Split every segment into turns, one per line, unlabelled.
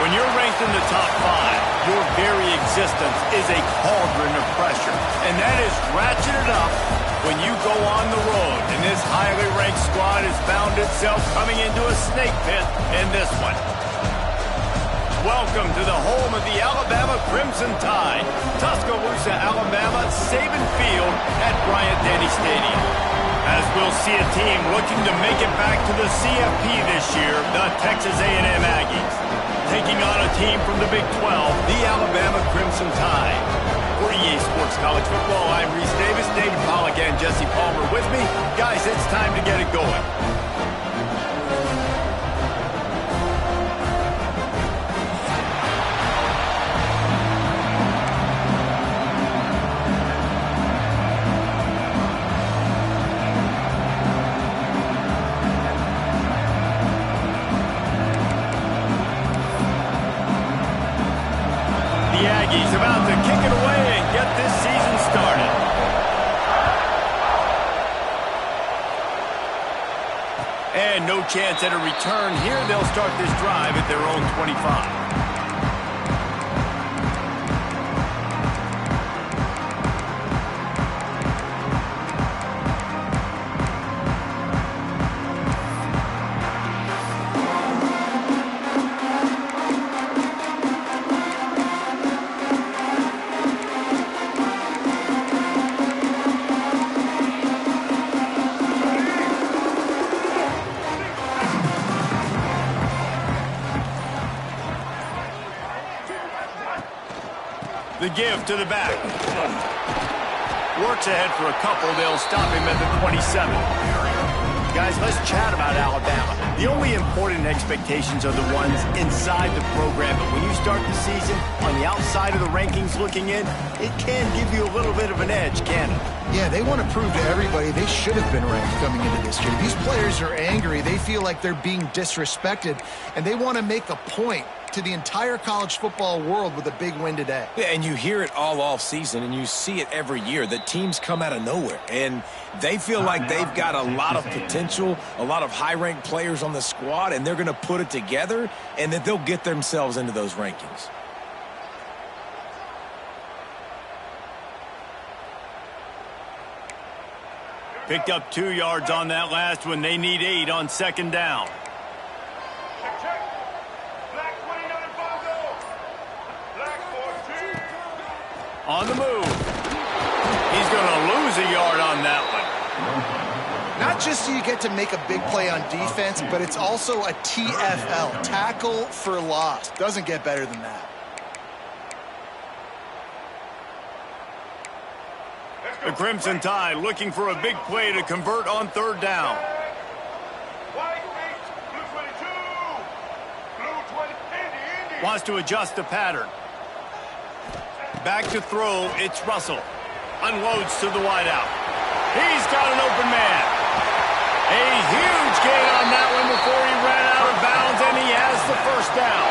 When you're ranked in the top 5, your very existence is a cauldron of pressure. And that is ratcheted up when you go on the road. And this highly ranked squad has found itself coming into a snake pit in this one. Welcome to the home of the Alabama Crimson Tide. Tuscaloosa, Alabama, Saban Field at Bryant-Denny Stadium. As we'll see a team looking to make it back to the CFP this year, the Texas A&M Aggies. Taking on a team from the Big 12, the Alabama Crimson Tide. For EA Sports College Football, I'm Reese Davis, David Pollack, and Jesse Palmer with me. Guys, it's time to get it going. The Aggies about to kick it away and get this season started. And no chance at a return here. They'll start this drive at their own 25. The give to the back. Works ahead for a couple. They'll stop him at the 27. Guys, let's chat about Alabama. The only important expectations are the ones inside the program. But when you start the season on the outside of the rankings looking in, it can give you a little bit of an edge, can it?
Yeah, they want to prove to everybody they should have been ranked coming into this year. These players are angry. They feel like they're being disrespected, and they want to make a point to the entire college football world with a big win today.
Yeah, and you hear it all off season, and you see it every year that teams come out of nowhere, and they feel like they've got a lot of potential, a lot of high-ranked players on the squad, and they're going to put it together, and that they'll get themselves into those rankings.
Picked up 2 yards on that last one. They need 8 on second down. On the move. He's going to lose a yard on that one.
Not just so you get to make a big play on defense, but it's also a TFL, tackle for loss. Doesn't get better than that.
The Crimson Tide looking for a big play to convert on third down. Wants to adjust the pattern. Back to throw, it's Russell. Unloads to the wideout. He's got an open man. A huge gain on that one before he ran out of bounds, and he has the first down.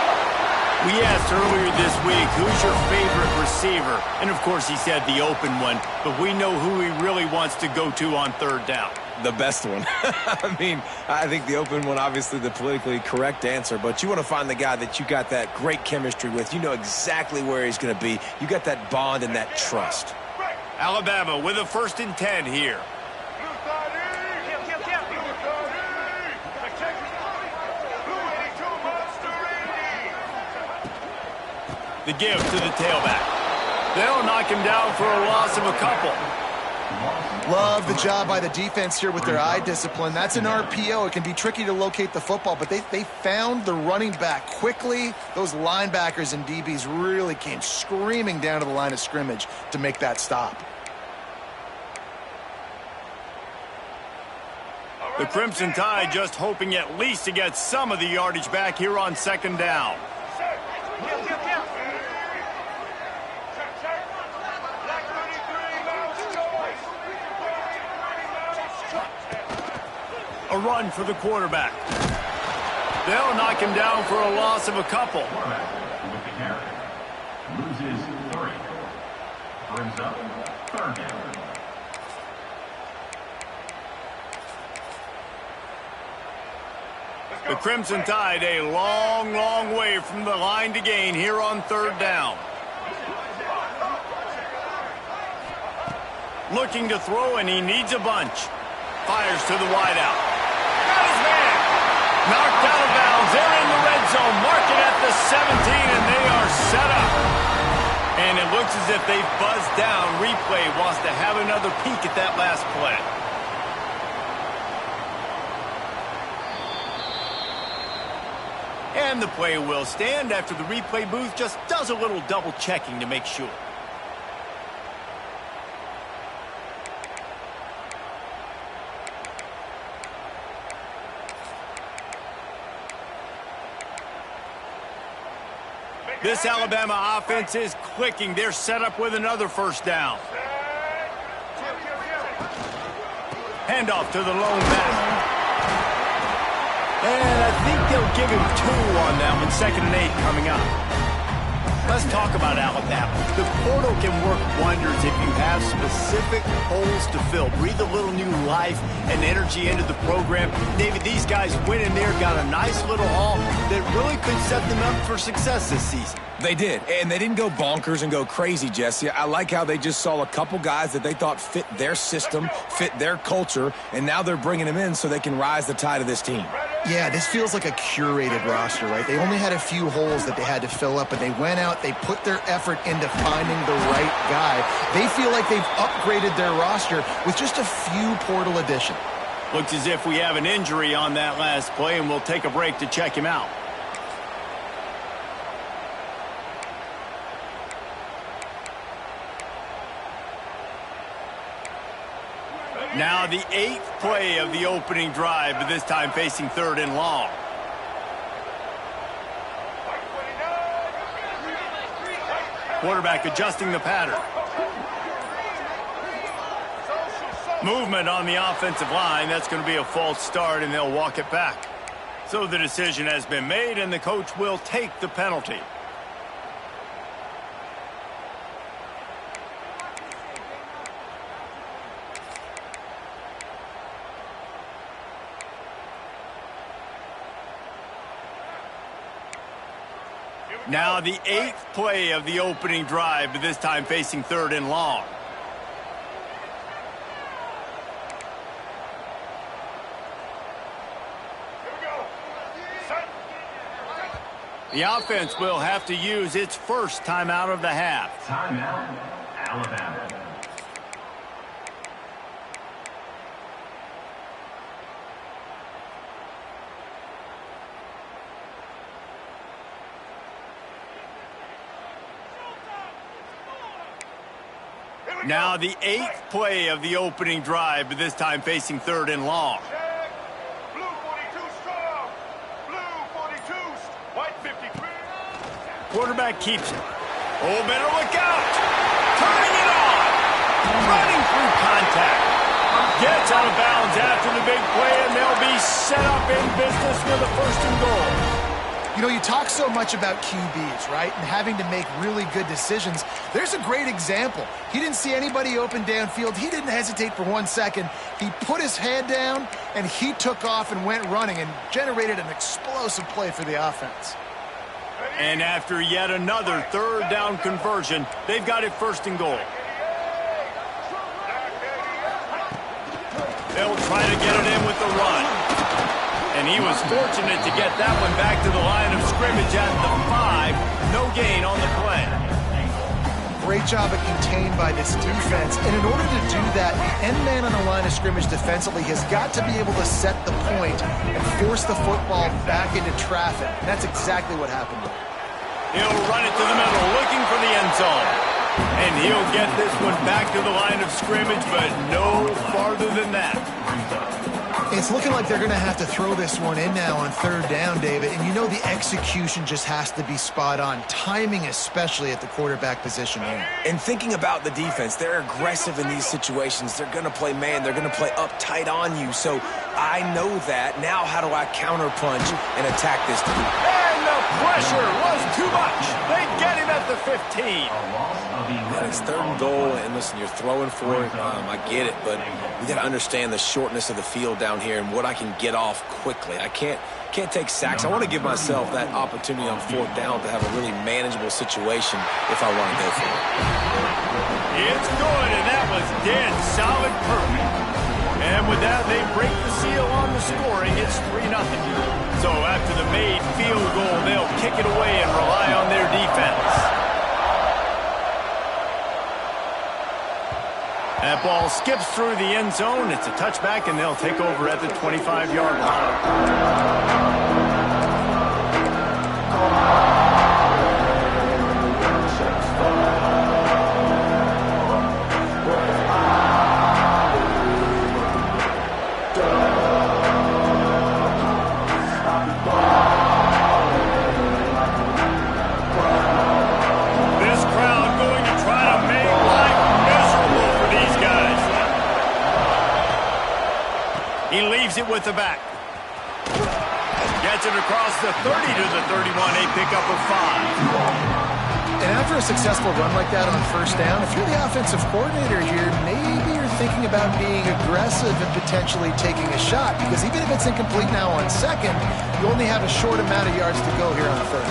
We asked earlier this week, who's your favorite receiver? And, of course, he said the open one, but we know who he really wants to go to on third down.
The best one. I mean, I think the open one, obviously the politically correct answer, but you want to find the guy that you got that great chemistry with. You know exactly where he's going to be. You got that bond and that trust.
Alabama with a 1st and 10 here. The give to the tailback. They'll knock him down for a loss of a couple.
Love the job by the defense here with their eye discipline. That's an RPO. It can be tricky to locate the football, but they found the running back quickly. Those linebackers and DBs really came screaming down to the line of scrimmage to make that stop.
The Crimson Tide just hoping at least to get some of the yardage back here on second down. A run for the quarterback. They'll knock him down for a loss of a couple.
With the carry. Loses 3. Brings up third down.
The Crimson Tide a long, long way away from the line to gain here on third down. Looking to throw, and he needs a bunch. Fires to the wideout. Got his man. Knocked out of bounds. They're in the red zone. Mark it at the 17, and they are set up. And it looks as if they've buzzed down. Replay wants to have another peek at that last play. And the play will stand after the replay booth just does a little double checking to make sure. This Alabama offense is clicking. They're set up with another first down. Handoff to the lone back. And I think they'll give him 2 on that one. 2nd and 8 coming up. Let's talk about Alabama. The portal can work wonders if you have specific holes to fill. Breathe a little new life and energy into the program. David, these guys went in there, got a nice little haul that really could set them up for success this season.
They did, and they didn't go bonkers and go crazy, Jesse. I like how they just saw a couple guys that they thought fit their system, fit their culture, and now they're bringing them in so they can rise the tide of this team.
Yeah, this feels like a curated roster, right? They only had a few holes that they had to fill up, but they went out, they put their effort into finding the right guy. They feel like they've upgraded their roster with just a few portal additions.
Looks as if we have an injury on that last play, and we'll take a break to check him out. Now the 8th play of the opening drive, but this time facing 3rd and long. Quarterback adjusting the pattern. Movement on the offensive line. That's going to be a false start, and they'll walk it back. So the decision has been made, and the coach will take the penalty. Now the 8th play of the opening drive, but this time facing 3rd and long. The offense will have to use its first timeout of the half.
Timeout, Alabama.
Now the 8th play of the opening drive, but this time facing 3rd and long.
Blue 42 strong. Blue 42, white 53.
Quarterback keeps it. Oh, better look out. Turning it on. Running through contact. Gets out of bounds after the big play, and they'll be set up in business with a 1st and goal.
You know, you talk so much about QBs, right, and having to make really good decisions. There's a great example. He didn't see anybody open downfield. He didn't hesitate for 1 second. He put his head down, and he took off and went running and generated an explosive play for the offense.
And after yet another 3rd down conversion, they've got it 1st and goal. They'll try to get it in with the run. And he was fortunate to get that one back to the line of scrimmage at the 5. No gain on the play.
Great job at contained by this defense. And in order to do that, the end man on the line of scrimmage defensively has got to be able to set the point and force the football back into traffic. And that's exactly what happened.
He'll run it to the middle, looking for the end zone. And he'll get this one back to the line of scrimmage, but no farther than that.
It's looking like they're going to have to throw this one in now on 3rd down, David. And you know the execution just has to be spot on. Timing especially at the quarterback position here.
And thinking about the defense, they're aggressive in these situations. They're going to play man. They're going to play up tight on you. So I know that. Now how do I counterpunch and attack this team?
And the Pressure was too much. They get him at the 15.
A loss of 11.
And it's 3rd and goal, and listen, you're throwing for it. I get it, but you got to understand the shortness of the field down here and what I can get off quickly. I can't take sacks. I want to give myself that opportunity on 4th down to have a really manageable situation if I want to go for it.
It's good, and that was dead solid perfect. And with that, they break the seal on the scoring. It's 3-0. So after the made field goal, they'll kick it away and rely on their defense. That ball skips through the end zone. It's a touchback, and they'll take over at the 25-yard line. This crowd going to try to make life miserable for these guys. He leaves it with the back. Gets it across the 30 to the 31, a pickup of 5.
And after a successful run like that on 1st down, if you're the offensive coordinator here, maybe you're thinking about being aggressive and potentially taking a shot, because even if it's incomplete now on 2nd, you only have a short amount of yards to go here on 3rd.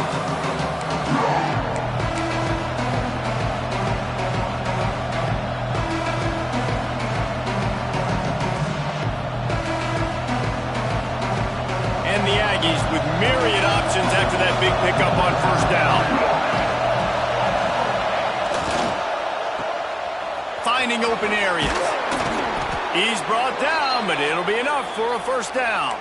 The Aggies with myriad options after that big pickup on 1st down. Finding open areas. He's brought down, but it'll be enough for a 1st down.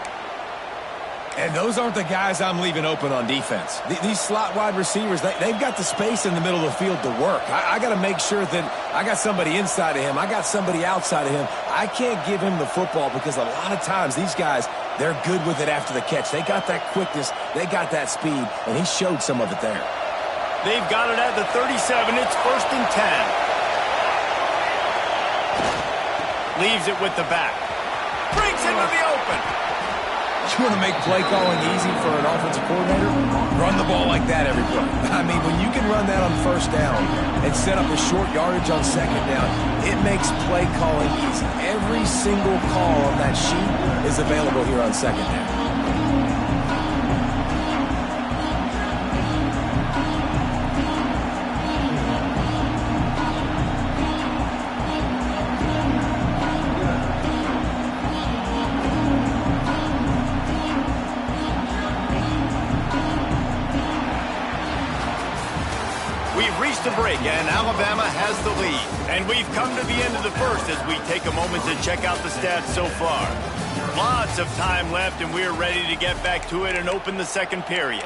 And those aren't the guys I'm leaving open on defense. These slot wide receivers, they've got the space in the middle of the field to work. I got to make sure that I got somebody inside of him. I got somebody outside of him. I can't give him the football because a lot of times these guys, they're good with it after the catch. They got that quickness. They got that speed, and he showed some of it there.
They've got it at the 37. It's 1st and 10. Leaves it with the back. Brings into the open.
You want to make play calling easy for an offensive coordinator? Run the ball like that every play. I mean, when you can run that on 1st down and set up a short yardage on 2nd down, it makes play calling easy. Every single call on that sheet is available here on 2nd down.
The break, and Alabama has the lead. And we've come to the end of the 1st as we take a moment to check out the stats so far. Lots of time left, and we're ready to get back to it and open the 2nd period.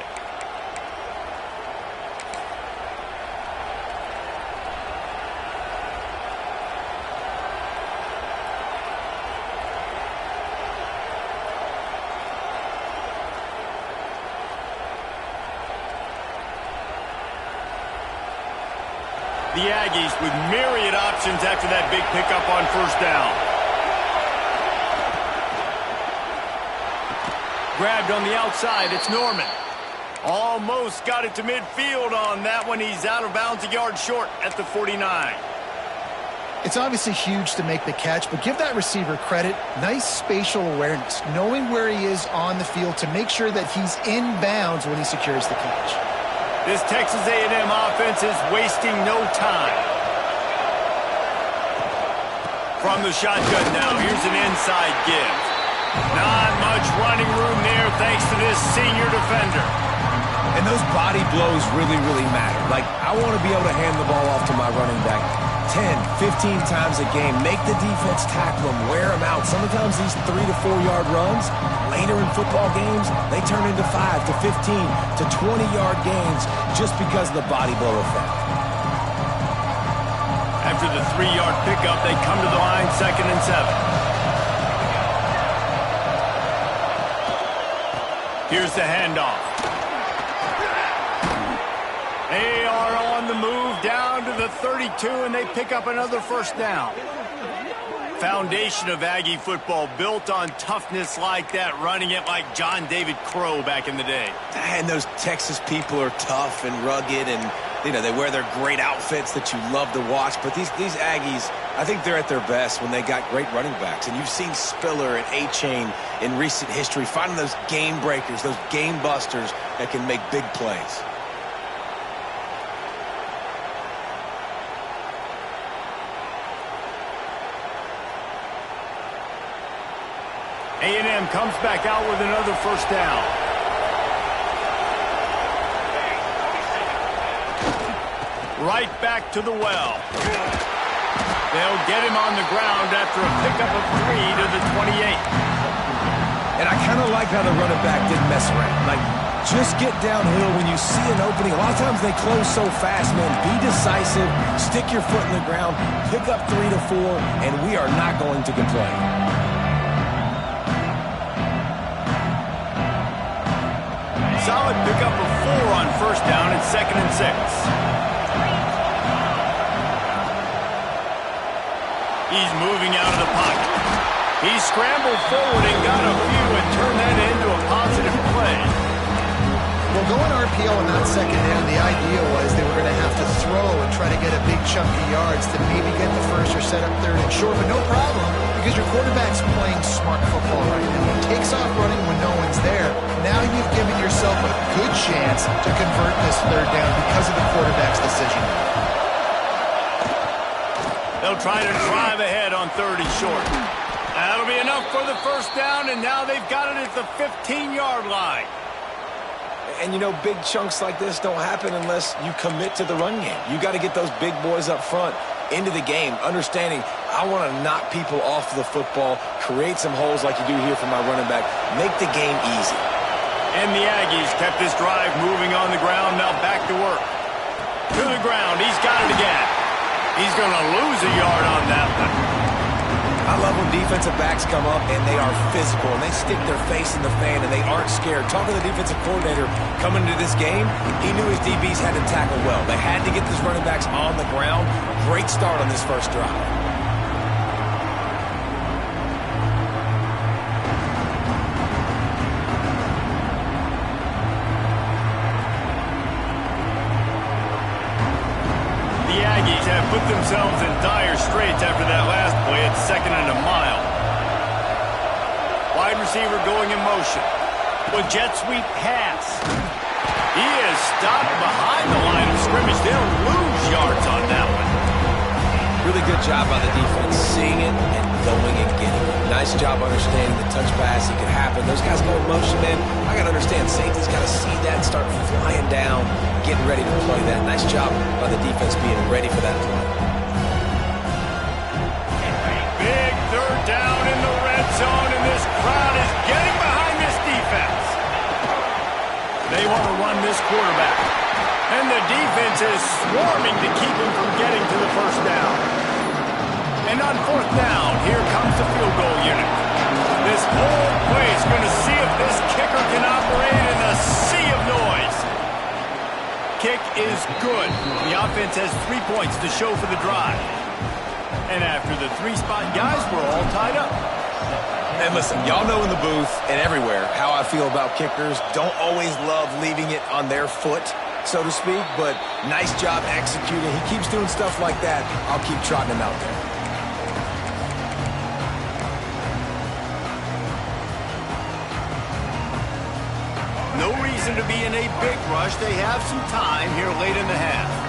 The Aggies with myriad options after that big pickup on 1st down. Grabbed on the outside, it's Norman. Almost got it to midfield on that one. He's out of bounds, a yard short at the 49.
It's obviously huge to make the catch, but give that receiver credit. Nice spatial awareness, knowing where he is on the field to make sure that he's in bounds when he secures the catch.
This Texas A&M offense is wasting no time. From the shotgun now, here's an inside give. Not much running room there thanks to this senior defender.
And those body blows really, really matter. Like, I want to be able to hand the ball off to my running back 10, 15 times a game. Make the defense tackle him, wear him out. Sometimes these 3 to 4 yard runs, later in football games, they turn into 5 to 15 to 20-yard gains just because of the body blow effect.
After the 3-yard pickup, they come to the line 2nd and 7. Here's the handoff. They are on the move down to the 32, and they pick up another 1st down. foundation of Aggie football built on toughness like that, running it like John David Crow back in the day.
And those Texas people are tough and rugged, and they wear their great outfits that you love to watch. But these Aggies, I think they're at their best when they got great running backs. And you've seen Spiller and A-Chain in recent history finding those game breakers, those game busters that can make big plays.
A&M comes back out with another first down. Right back to the well. They'll get him on the ground after a pickup of 3 to the 28.
And I kind of like how the running back didn't mess around. Like, just get downhill when you see an opening. A lot of times they close so fast, man. Be decisive, stick your foot in the ground, pick up 3 to 4, and we are not going to complain.
Solid pickup of 4 on first down and 2nd and 6. He's moving out of the pocket. He scrambled forward and got a few and turned that into a positive play.
Well, going RPO in that second down, the idea was they were going to have to throw and try to get a big chunk of yards to maybe get the first or set up 3rd and short, but no problem because your quarterback's playing smart football right now. He takes off running when no one's there. Now you've given yourself a good chance to convert this 3rd down because of the quarterback's decision.
They'll try to drive ahead on 3rd and short. That'll be enough for the first down, and now they've got it at the 15-yard line.
And, big chunks like this don't happen unless you commit to the run game. You got to get those big boys up front into the game, understanding I want to knock people off the football, create some holes like you do here for my running back, make the game easy.
And the Aggies kept this drive moving on the ground, now back to work. To the ground, he's got it again. He's going to lose a yard on that one.
I love when defensive backs come up and they are physical and they stick their face in the fan and they aren't scared. Talking to the defensive coordinator coming into this game, he knew his DBs had to tackle well. They had to get these running backs on the ground. Great start on this first drive.
Have put themselves in dire straits after that last play at 2nd and a mile. Wide receiver going in motion. With jet sweep pass. He is stopped behind the line of scrimmage. They'll lose yards on that one.
Really good job by the defense, seeing it and going and getting it. Nice job understanding the touch pass. It could happen. Those guys go in motion, man. I got to understand, safety's got to see that and start flying down, getting ready to play that. Nice job by the defense being ready for that play.
Big 3rd down in the red zone, and this crowd is getting behind this defense. They want to run this quarterback. And the defense is swarming to keep him from getting to the first down. And on 4th down, here comes the field goal unit. This whole play is going to see if this kicker can operate in a sea of noise. Kick is good. The offense has 3 points to show for the drive. And after the 3-spot guys, we're all tied up.
And listen, y'all know in the booth and everywhere how I feel about kickers. Don't always love leaving it on their foot, so to speak, but nice job executing. He keeps doing stuff like that. I'll keep trotting him out there.
No reason to be in a big rush. They have some time here late in the half.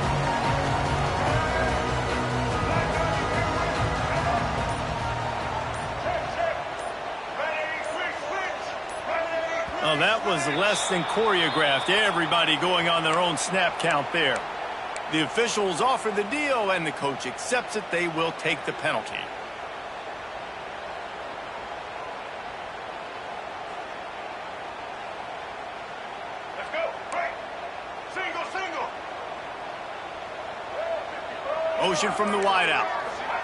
Well, that was less than choreographed. Everybody going on their own snap count there. The officials offer the deal, and the coach accepts it. They will take the penalty.
Let's go. Right. Single, single.
Motion from the wideout.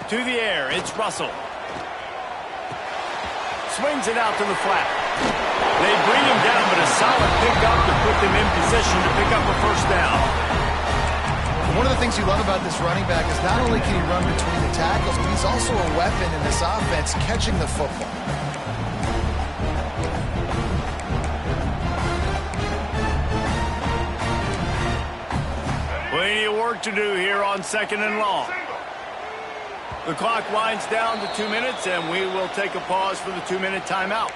To the air, it's Russell. Swings it out to the flat. They bring him down, but a solid pickup to put them in position to pick up a first down.
One of the things you love about this running back is not only can he run between the tackles, but he's also a weapon in this offense catching the football.
Plenty of work to do here on 2nd and long. The clock winds down to 2 minutes, and we will take a pause for the 2-minute timeout.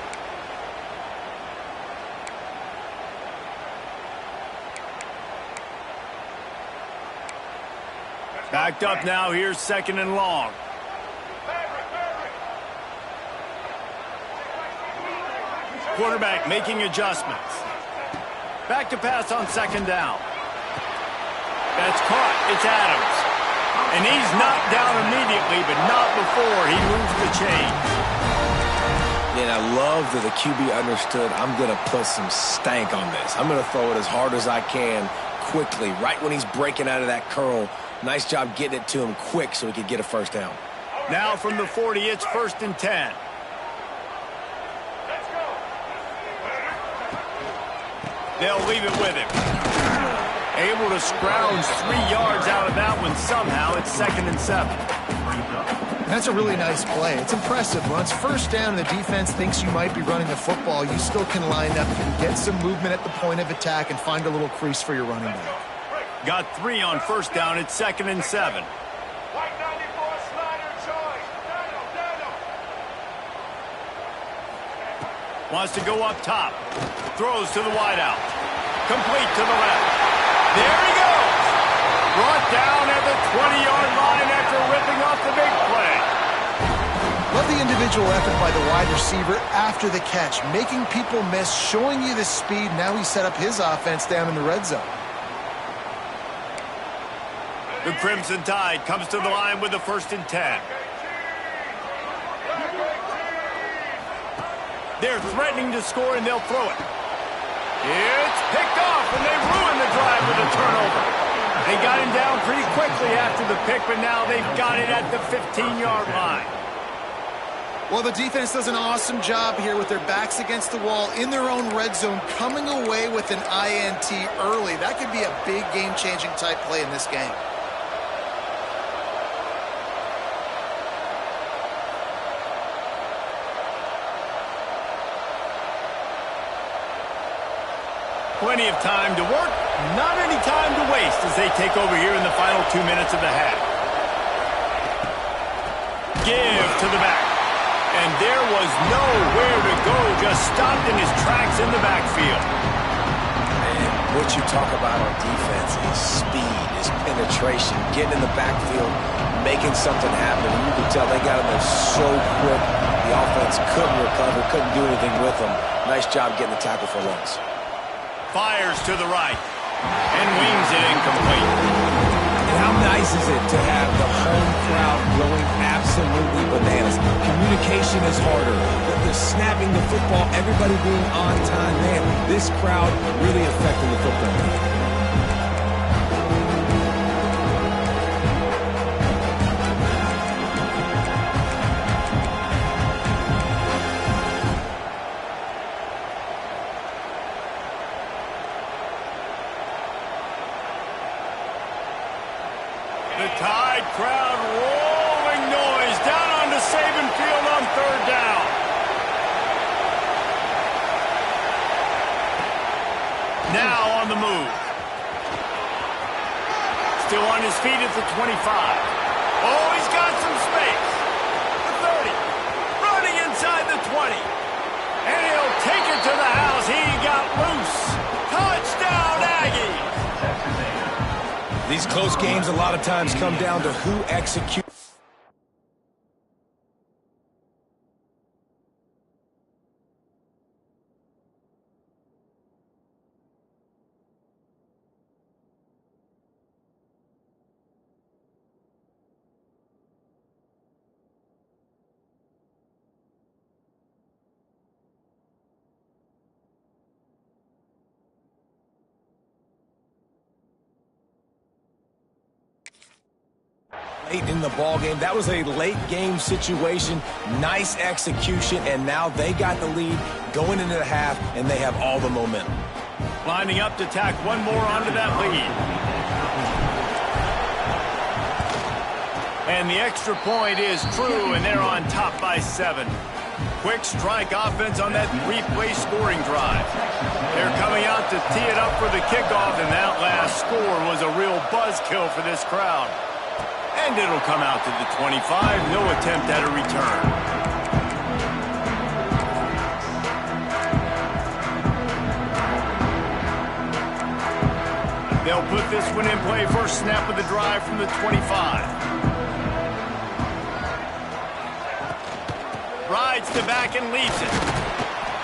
Backed up now. Here's 2nd and long. Quarterback making adjustments. Back to pass on 2nd down. That's caught. It's Adams. And he's knocked down immediately, but not before he moves the chain.
And I love that the QB understood, I'm going to put some stank on this. I'm going to throw it as hard as I can quickly, right when he's breaking out of that curl. Nice job getting it to him quick so he could get a first down.
Now from the 40, it's 1st and 10. They'll leave it with him. Able to scrounge 3 yards out of that one somehow. It's 2nd and 7.
That's a really nice play. It's impressive. When it's 1st down and the defense thinks you might be running the football, you still can line up. You can get some movement at the point of attack and find a little crease for your running back.
Got 3 on 1st down. It's 2nd and 7. Wants to go up top. Throws to the wideout. Complete to the left. There he goes. Brought down at the 20-yard line after ripping off the big play.
Love the individual effort by the wide receiver after the catch, making people miss, showing you the speed. Now he set up his offense down in the red zone.
The Crimson Tide comes to the line with the 1st and 10. They're threatening to score, and they'll throw it. It's picked off, and they ruin the drive with a turnover. They got him down pretty quickly after the pick, but now they've got it at the 15-yard line.
Well, the defense does an awesome job here with their backs against the wall in their own red zone, coming away with an INT early. That could be a big game-changing type play in this game.
Plenty of time to work, not any time to waste as they take over here in the final 2 minutes of the half. Give to the back. And there was nowhere to go, just stopped in his tracks in the backfield.
Man, what you talk about on defense is speed, is penetration, getting in the backfield, making something happen. And you can tell they got him there so quick. The offense couldn't recover, couldn't do anything with him. Nice job getting the tackle for loss.
Fires to the right and wings it incomplete.
And how nice is it to have the home crowd going absolutely bananas? Communication is harder. The snapping the football, everybody being on time. Man, this crowd really affecting the football game.
The Tide crowd rolling noise down onto Saban Field on 3rd down. Now on the move. Still on his feet at the 25. Oh, he's got some space. The 30. Running inside the 20. And he'll take it to the house. He got loose. Touchdown, Aggies.
These close games a lot of times come down to who executes. Late in the ball game. That was a late game situation. Nice execution, and now they got the lead going into the half, and they have all the momentum.
Lining up to tack one more onto that lead. And the extra point is true, and they're on top by 7. Quick strike offense on that 3-play scoring drive. They're coming out to tee it up for the kickoff, and that last score was a real buzzkill for this crowd. And it'll come out to the 25. No attempt at a return. They'll put this one in play. First snap of the drive from the 25. Rides the back and leaves it.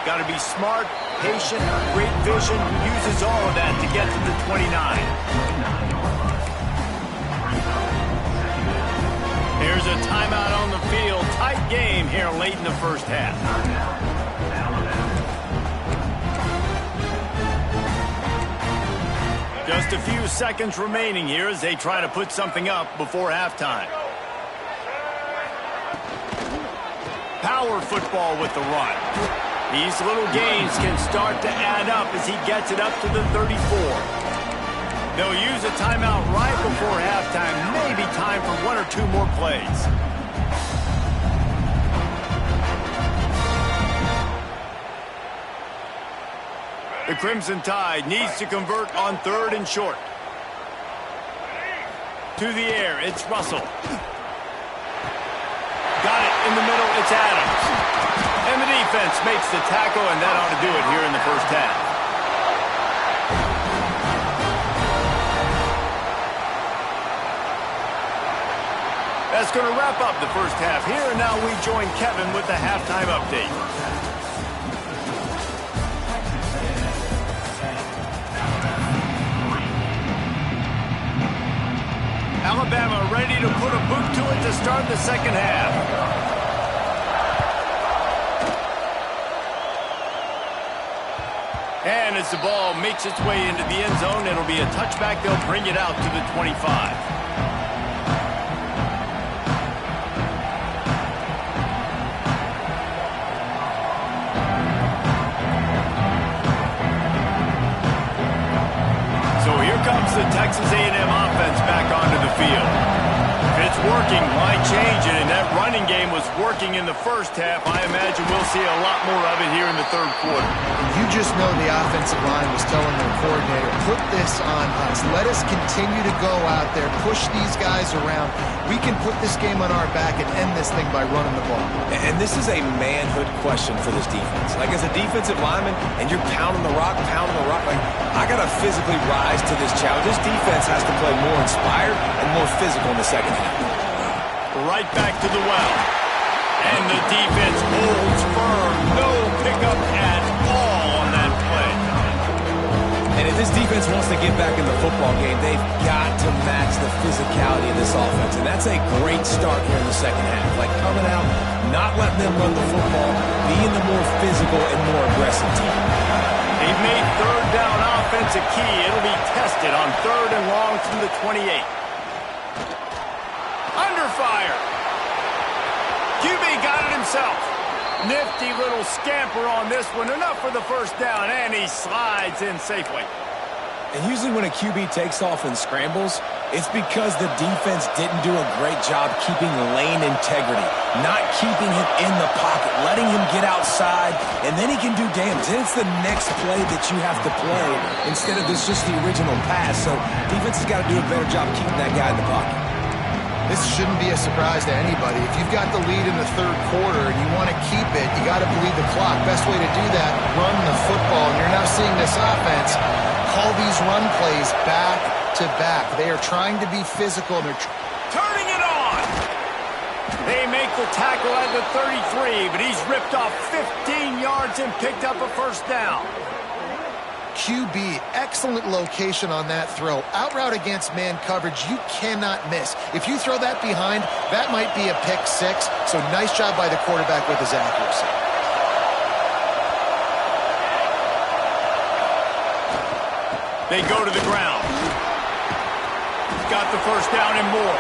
Got to be smart, patient, great vision. Uses all of that to get to the 29. There's a timeout on the field. Tight game here late in the first half. Just a few seconds remaining here as they try to put something up before halftime. Power football with the run. These little gains can start to add up as he gets it up to the 34. They'll use a timeout right before halftime. Maybe time for 1 or 2 more plays. The Crimson Tide needs to convert on 3rd and short. To the air, it's Russell. Got it in the middle, it's Adams. And the defense makes the tackle, and that ought to do it here in the first half. That's going to wrap up the first half here, and now we join Kevin with the halftime update. Alabama ready to put a boot to it to start the second half. And as the ball makes its way into the end zone, it'll be a touchback. They'll bring it out to the 25. Comes the Texas A&M offense back onto the field. If it's working, why change it? And that running game was working in the first half. I imagine we'll see a lot more of it here in the third quarter.
You just know the offensive line was telling their coordinator, put this on us. Let us continue to go out there, push these guys around. We can put this game on our back and end this thing by running the ball.
And this is a manhood question for this defense. Like, as a defensive lineman, and you're pounding the rock, like, I got to physically rise to this challenge. This defense has to play more inspired and more physical in the second half.
Right back to the well. And the defense holds firm. No pickup at all on that play.
And if this defense wants to get back in the football game, they've got to match the physicality of this offense. And that's a great start here in the second half. Like, coming out, not letting them run the football, being the more physical and more aggressive team.
They've made third down offense a key. It'll be tested on 3rd and long from the 28. Under fire. QB got it himself. Nifty little scamper on this one. Enough for the first down, and he slides in safely.
And usually when a QB takes off and scrambles, it's because the defense didn't do a great job keeping lane integrity, not keeping him in the pocket, letting him get outside, and then he can do damage. Then it's the next play that you have to play instead of this just the original pass. So defense has got to do a better job keeping that guy in the pocket.
This shouldn't be a surprise to anybody. If you've got the lead in the third quarter and you want to keep it, you got to bleed the clock. Best way to do that, run the football. And you're now seeing this offense call these run plays back to back. They are trying to be physical. They're
turning it on. They make the tackle at the 33, but he's ripped off 15 yards and picked up a first down.
QB, excellent location on that throw. Out route against man coverage, you cannot miss. If you throw that behind, that might be a pick 6. So nice job by the quarterback with his accuracy.
They go to the ground. Got the first down and more.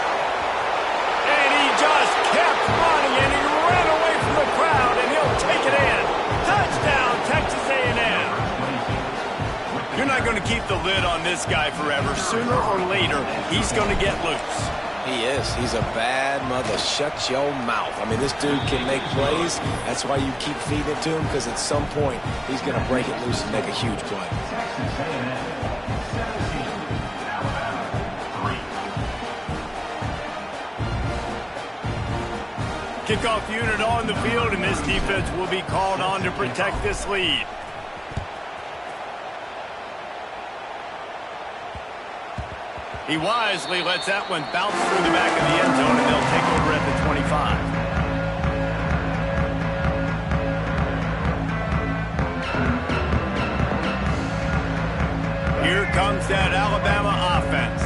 And he just kept running, and he ran away from the crowd, and he'll take it in. Touchdown, Texas A&M. You're not going to keep the lid on this guy forever. Sooner or later, he's going to get loose.
He is. He's a bad mother. Shut your mouth. I mean, this dude can make plays. That's why you keep feeding it to him, because at some point he's going to break it loose and make a huge play.
Kickoff unit on the field, and this defense will be called on to protect this lead. He wisely lets that one bounce through the back of the end zone, and they'll take over at the 25. Here comes that Alabama offense.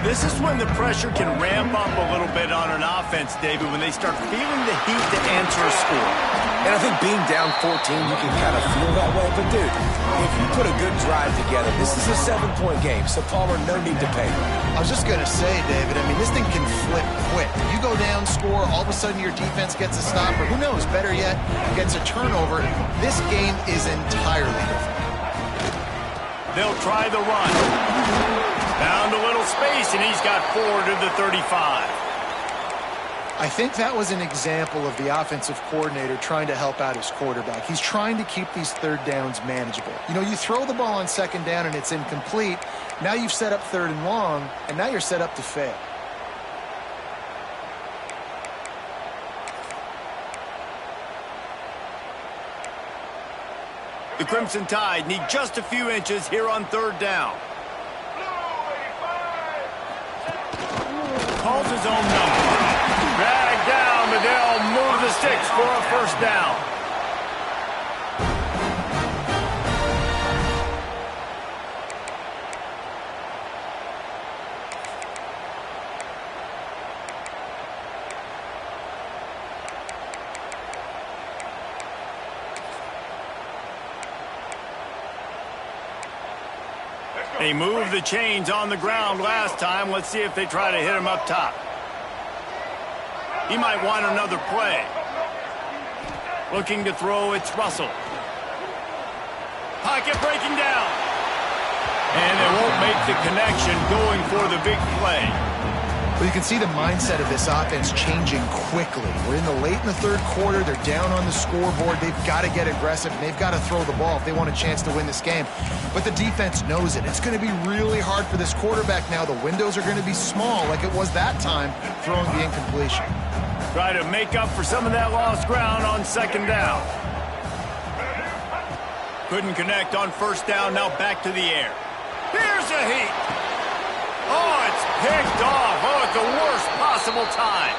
This is when the pressure can ramp up a little bit on an offense, David, when they start feeling the heat to answer a score.
And I think being down 14, you can kind of feel that way. But, dude, if you put a good drive together, this is a 7-point game. So, Palmer, no need to pay.
I was just going to say, David, I mean, this thing can flip quick. You go down, score, all of a sudden your defense gets a stop, or who knows, better yet, gets a turnover. This game is entirely different.
They'll try the run. Found a little space, and he's got 4 to the 35.
I think that was an example of the offensive coordinator trying to help out his quarterback. He's trying to keep these third downs manageable. You know, you throw the ball on second down and it's incomplete. Now you've set up third and long, and now you're set up to fail.
The Crimson Tide need just a few inches here on third down. Calls his own number. Dragged down, but they'll move the sticks for a first down. They moved the chains on the ground last time. Let's see if they try to hit him up top. He might want another play. Looking to throw, it's Russell. Pocket breaking down. And they won't make the connection, going for the big play.
Well, you can see the mindset of this offense changing quickly. We're late in the third quarter. They're down on the scoreboard. They've got to get aggressive, and they've got to throw the ball if they want a chance to win this game. But the defense knows it. It's going to be really hard for this quarterback now. The windows are going to be small like it was that time throwing the incompletion.
Try to make up for some of that lost ground on second down. Couldn't connect on first down. Now back to the air. Here's a heat. Oh, it's picked off. Oh, at the worst possible time.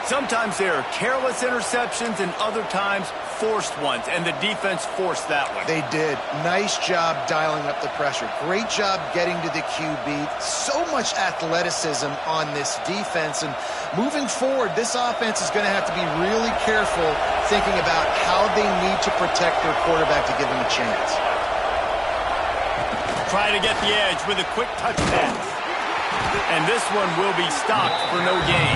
Sometimes there are careless interceptions and other times forced ones, and the defense forced that one.
They did. Nice job dialing up the pressure. Great job getting to the QB. So much athleticism on this defense, and moving forward, this offense is going to have to be really careful thinking about how they need to protect their quarterback to give him a chance.
Try to get the edge with a quick touch pass. And this one will be stopped for no gain.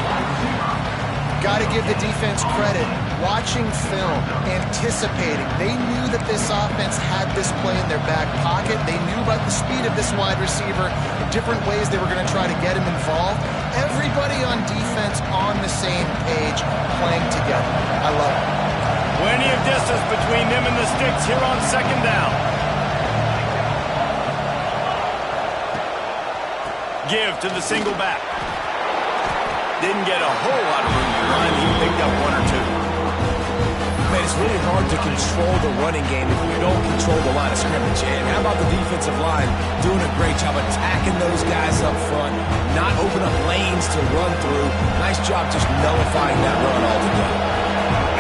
Got to give the defense credit. Watching film, anticipating. They knew that this offense had this play in their back pocket. They knew about the speed of this wide receiver, the different ways they were going to try to get him involved. Everybody on defense on the same page, playing together. I love it.
Plenty of distance between them and the sticks here on second down. Give to the single back. Didn't get a whole lot of room to run. He picked up one or two.
Man, it's really hard to control the running game if you don't control the line of scrimmage. And how about the defensive line doing a great job attacking those guys up front, not open up lanes to run through. Nice job just nullifying that run altogether.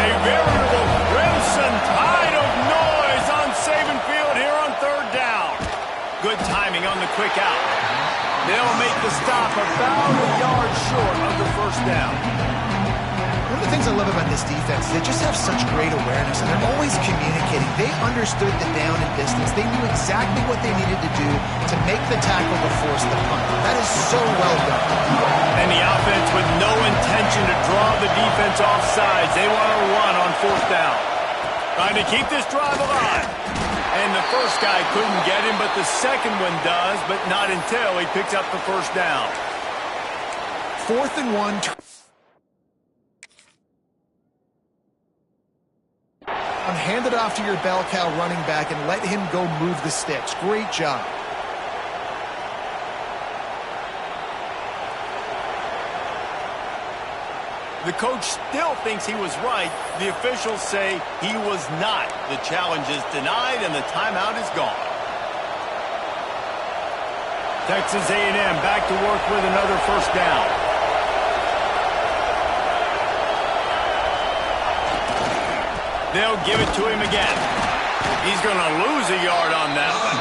A veritable crimson tide of noise on Saban Field here on third down. Good timing on the quick out. They'll make the stop about a yard short of the first down.
One of the things I love about this defense is they just have such great awareness, and they're always communicating. They understood the down and distance. They knew exactly what they needed to do to make the tackle to force the punt. That is so well done.
And the offense with no intention to draw the defense off sides. They want to run on fourth down. Trying to keep this drive alive. And the first guy couldn't get him, but the second one does, but not until he picks up the first down.
4th and 1. Hand it off to your bell cow running back and let him go move the sticks. Great job.
The coach still thinks he was right. The officials say he was not. The challenge is denied and the timeout is gone. Texas A&M back to work with another first down. They'll give it to him again. He's going to lose a yard on that one.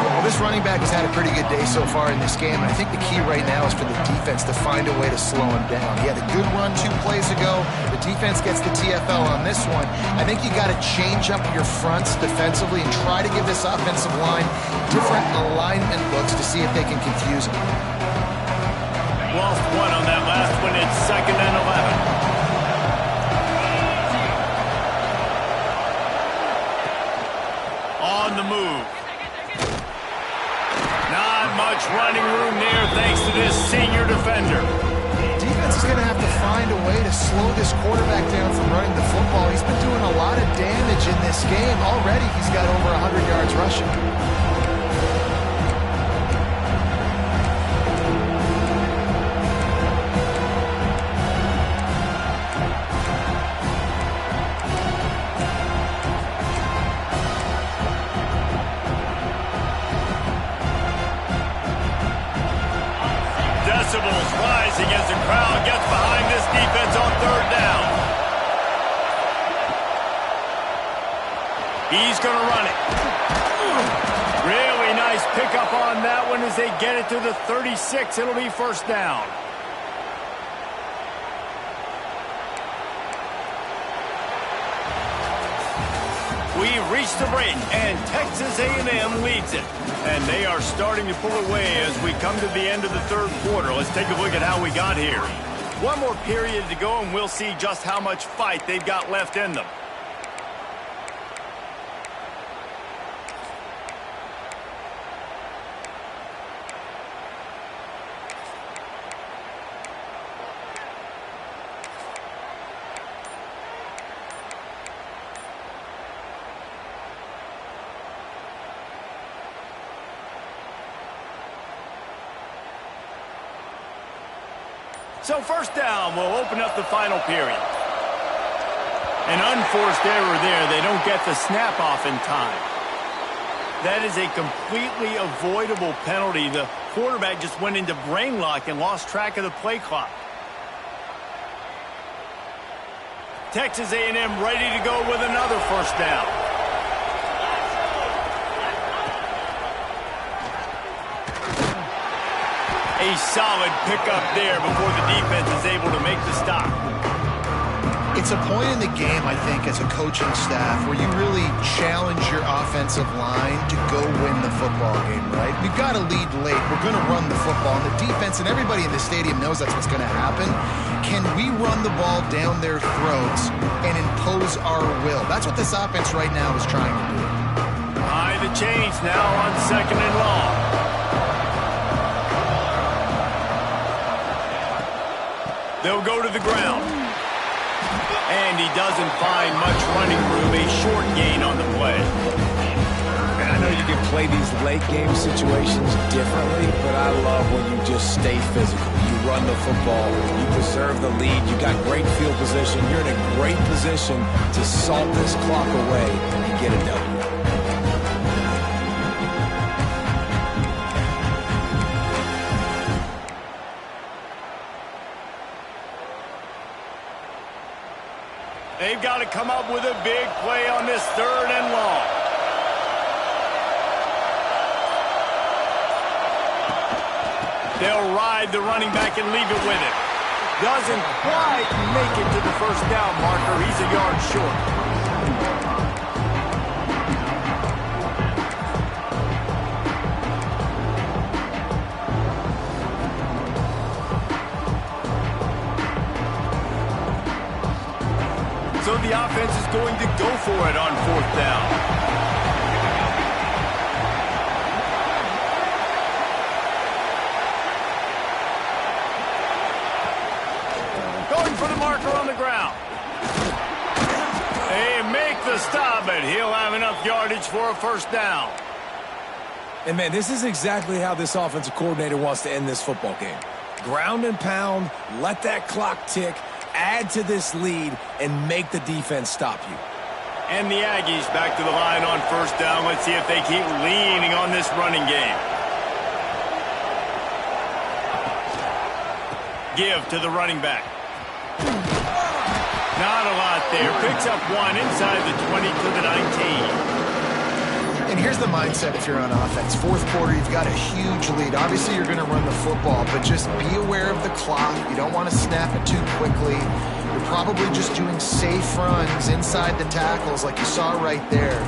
Well, this running back has had a pretty good day so far in this game. And I think the key right now is for the defense to find a way to slow him down. He had a good run 2 plays ago. The defense gets the TFL on this one. I think you got to change up your fronts defensively and try to give this offensive line different alignment looks to see if they can confuse him.
Lost one on that last one. It's 2nd and 11. On the move. Not much running room there thanks to this senior defender.
Defense is going to have to find a way to slow this quarterback down from running the football. He's been doing a lot of damage in this game. Already he's got over 100 yards rushing.
Decibels rising as the crowd gets behind this defense on 3rd down. He's going to run it. Really nice pickup on that one as they get it to the 36. It'll be first down. We've reached the break, and Texas A&M leads it. And they are starting to pull away as we come to the end of the 3rd quarter. Let's take a look at how we got here. One more period to go, and we'll see just how much fight they've got left in them. So first down will open up the final period. An unforced error there. They don't get the snap off in time. That is a completely avoidable penalty. The quarterback just went into brain lock and lost track of the play clock. Texas A&M ready to go with another first down. A solid pickup there before the defense is able to make the stop.
It's a point in the game, I think, as a coaching staff where you really challenge your offensive line to go win the football game, right? We've got to lead late. We're going to run the football. And the defense and everybody in the stadium knows that's what's going to happen. Can we run the ball down their throats and impose our will? That's what this offense right now is trying to do.
High the chains now on 2nd and long. They'll go to the ground. And he doesn't find much running room. A short gain on the play.
And I know you can play these late game situations differently, but I love when you just stay physical. You run the football. You preserve the lead. You got great field position. You're in a great position to salt this clock away and get a W.
They've got to come up with a big play on this 3rd and long. They'll ride the running back and leave it with him. Doesn't quite make it to the first down marker. He's a yard short. So the offense is going to go for it on 4th down. good. He'll have enough yardage for a first down.
And, man, this is exactly how this offensive coordinator wants to end this football game. Ground and pound, let that clock tick, add to this lead, and make the defense stop you.
And the Aggies back to the line on first down. Let's see if they keep leaning on this running game. Give to the running back. Not a lot there. Picks up one inside the 20 to the 19.
And here's the mindset if you're on offense. Fourth quarter, you've got a huge lead. Obviously, you're going to run the football, but just be aware of the clock. You don't want to snap it too quickly. You're probably just doing safe runs inside the tackles like you saw right there.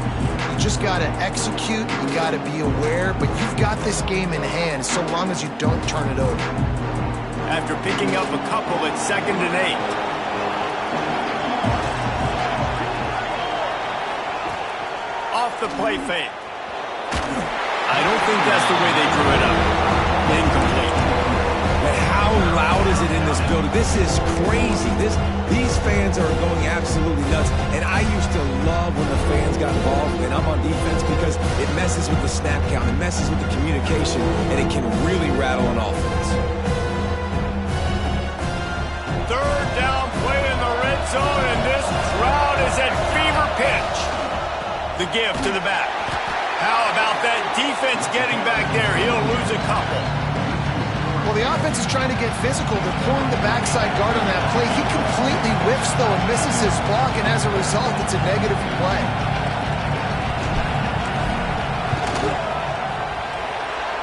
You just got to execute. You got to be aware, but you've got this game in hand so long as you don't turn it over.
After picking up a couple at 2nd and 8. Off the play fake. I don't think that's the way they drew it up. Incomplete.
But how loud is it in this building? This is crazy. These fans are going absolutely nuts. And I used to love when the fans got involved when I'm on defense because it messes with the snap count. It messes with the communication, and it can really rattle an offense.
Third down play in the red zone, and this crowd is at fever pitch. The give to the back. How about that defense getting back there? He'll lose a couple.
Well, the offense is trying to get physical. They're pulling the backside guard on that play. He completely whiffs, though, and misses his block, and as a result, it's a negative play.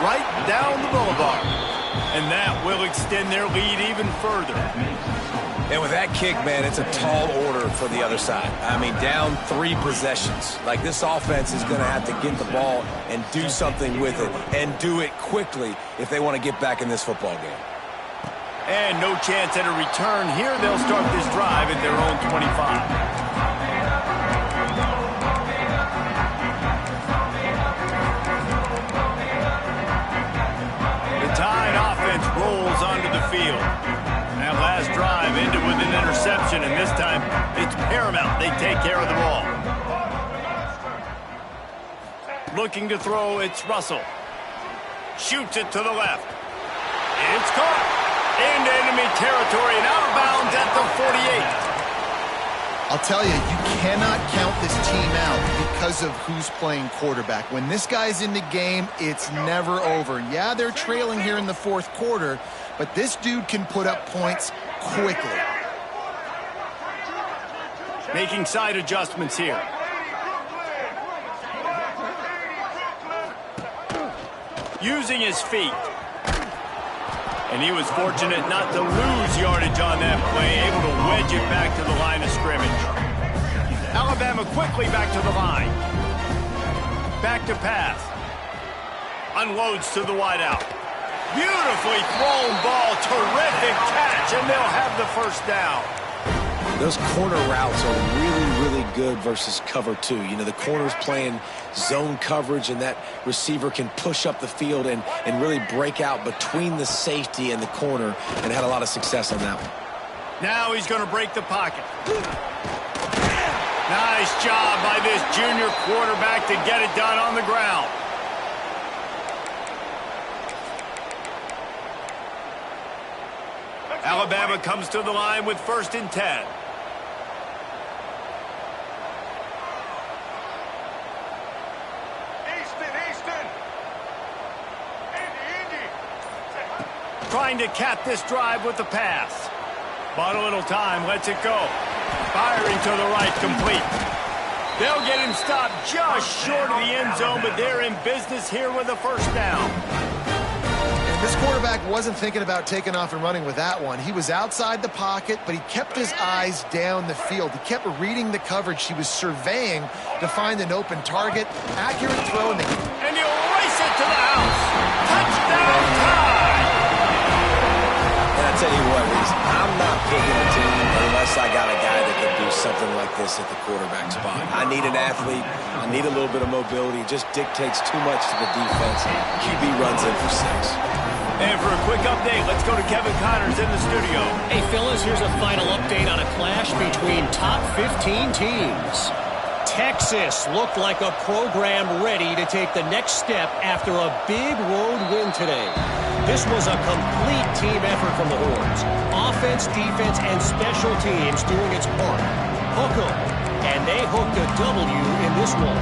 Right down the boulevard. And that will extend their lead even further.
And with that kick, man, it's a tall order for the other side. I mean, down 3 possessions. Like, this offense is going to have to get the ball and do something with it, and do it quickly if they want to get back in this football game.
And no chance at a return here. They'll start this drive at their own 25. Rolls onto the field. That last drive ended with an interception, and this time it's paramount they take care of the ball. Looking to throw, it's Russell. Shoots it to the left. It's caught. Into enemy territory and out of bounds at the 48.
I'll tell you, you cannot count this team out because of who's playing quarterback. When this guy's in the game, it's never over. Yeah, they're trailing here in the fourth quarter, but this dude can put up points quickly.
Making side adjustments here. Using his feet. And he was fortunate not to lose yardage on that play, able to wedge it back to the line of scrimmage. Alabama quickly back to the line. Back to pass. Unloads to the wideout. Beautifully thrown ball, terrific catch, and they'll have the first down.
Those corner routes are really, really good versus cover 2. You know, the corner's playing zone coverage, and that receiver can push up the field and really break out between the safety and the corner, and had a lot of success on that one.
Now he's going to break the pocket. Nice job by this junior quarterback to get it done on the ground. Alabama comes to the line with 1st and 10. Trying to cap this drive with the pass. Bought a little time, lets it go. Firing to the right, complete. They'll get him stopped just short of the end zone, but they're in business here with a first down.
This quarterback wasn't thinking about taking off and running with that one. He was outside the pocket, but he kept his eyes down the field. He kept reading the coverage. He was surveying to find an open target. Accurate throw. And
he'll race it to the house. Touchdown time!
And I tell you what, Reese, I'm not picking a team unless I got a guy that can do something like this at the quarterback spot. I need an athlete. I need a little bit of mobility. It just dictates too much to the defense. QB runs in for 6.
And for a quick update, let's go to Kevin Connors in the studio.
Hey, fellas, here's a final update on a clash between top 15 teams. Texas looked like a program ready to take the next step after a big road win today. This was a complete team effort from the Horns. Offense, defense, and special teams doing its part. Hook 'em, and they hooked a W in this one.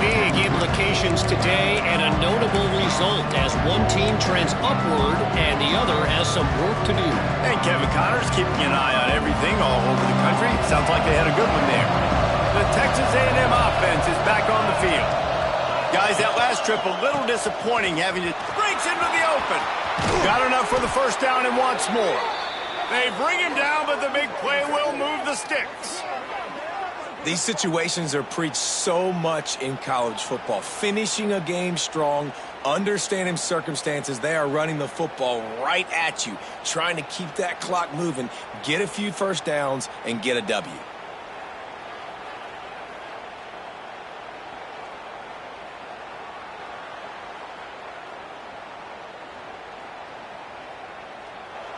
Big implications today and a notable result as one team trends upward and the other has some work to do.
And Kevin Connor's keeping an eye on everything all over the country. Sounds like they had a good one there. The Texas A&M offense is back on the field. Guys, that last trip a little disappointing, having to breaks into the open. Got enough for the first down and wants more. They bring him down, but the big play will move the sticks.
These situations are preached so much in college football. Finishing a game strong, understanding circumstances. They are running the football right at you, trying to keep that clock moving, get a few first downs, and get a W.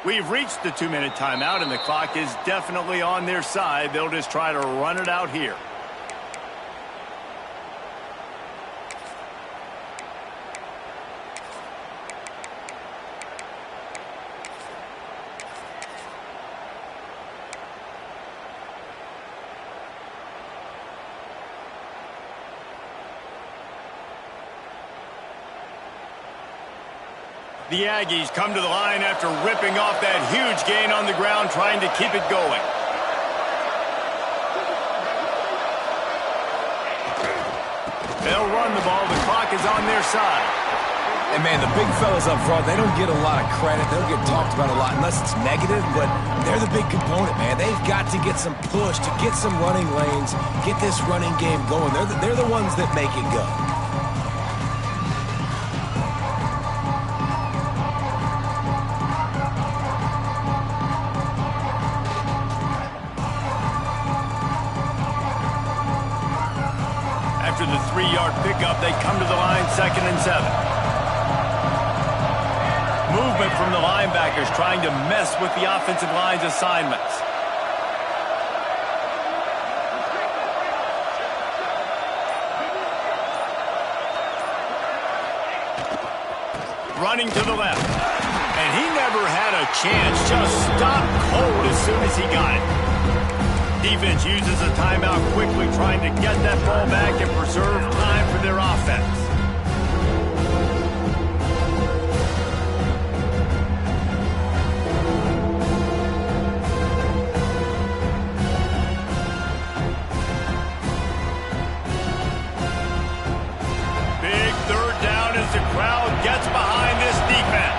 We've reached the 2-minute timeout, and the clock is definitely on their side. They'll just try to run it out here. The Aggies come to the line after ripping off that huge gain on the ground, trying to keep it going. They'll run the ball. The clock is on their side.
And, man, the big fellas up front, they don't get a lot of credit. They'll get talked about a lot unless it's negative, but they're the big component, man. They've got to get some push, to get some running lanes, get this running game going. They're the ones that make it go.
After the 3-yard pickup, they come to the line 2nd and 7. Movement from the linebackers trying to mess with the offensive line's assignments. Running to the left. And he never had a chance. Just stopped cold as soon as he got it. Defense uses a timeout quickly, trying to get that ball back and preserve time for their offense. Big 3rd down as the crowd gets behind this defense.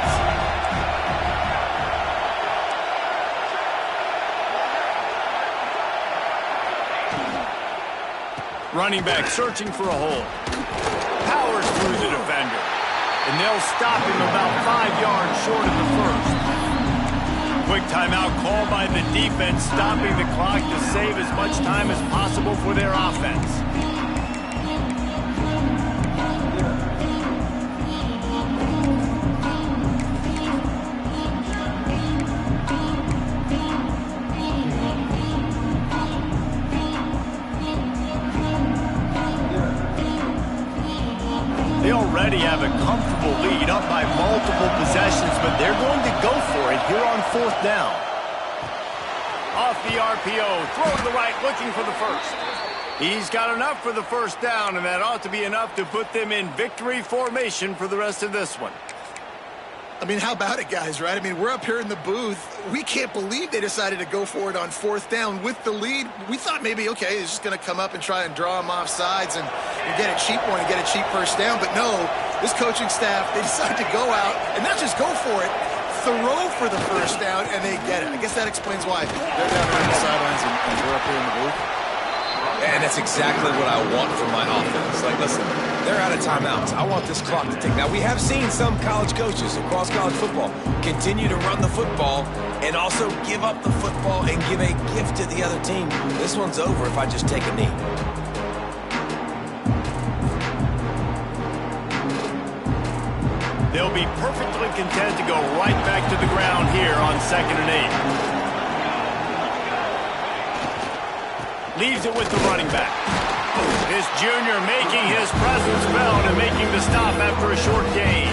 Running back searching for a hole. Powers through the defender. And they'll stop him about 5 yards short of the first. Quick timeout called by the defense, stopping the clock to save as much time as possible for their offense. They already have a comfortable lead, up by multiple possessions, but they're going to go for it here on 4th down. Off the RPO, throw to the right, looking for the first. He's got enough for the first down, and that ought to be enough to put them in victory formation for the rest of this one.
I mean, how about it, guys, right? I mean, we're up here in the booth. We can't believe they decided to go for it on 4th down with the lead. We thought maybe, okay, he's just going to come up and try and draw them off sides and get a cheap one and get a cheap first down. But no, this coaching staff, they decided to go out and not just go for it, throw for the first down, and they get it. I guess that explains why they're down there on the sidelines and we're up here in the booth.
And that's exactly what I want from my offense. Like, listen, they're out of timeouts. I want this clock to tick. Now, we have seen some college coaches across college football continue to run the football and also give up the football and give a gift to the other team. This one's over if I just take a knee.
They'll be perfectly content to go right back to the ground here on 2nd and 8. Leaves it with the running back. This junior making his presence felt and making the stop after a short gain.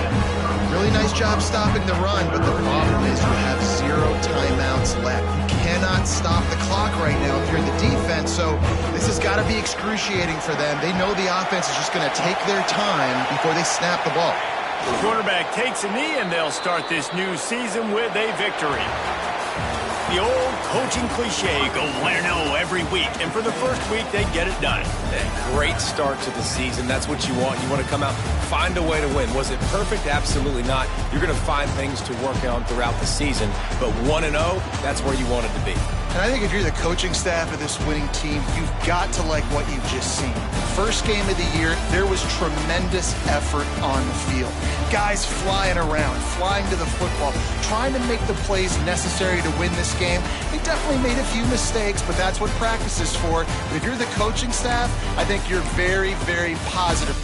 Really nice job stopping the run, but the problem is you have 0 timeouts left. You cannot stop the clock right now if you're the defense, so this has got to be excruciating for them. They know the offense is just going to take their time before they snap the ball.
The quarterback takes a knee, and they'll start this new season with a victory. The old coaching cliche, go win-0 every week, and for the first week, they get it done.
A great start to the season. That's what you want. You want to come out, find a way to win. Was it perfect? Absolutely not. You're going to find things to work on throughout the season, but 1-0, that's where you want it to be.
And I think if you're the coaching staff of this winning team, you've got to like what you've just seen. First game of the year, there was tremendous effort on the field. Guys flying around, flying to the football, trying to make the plays necessary to win this game. They definitely made a few mistakes, but that's what practice is for. But if you're the coaching staff, I think you're very, very positive.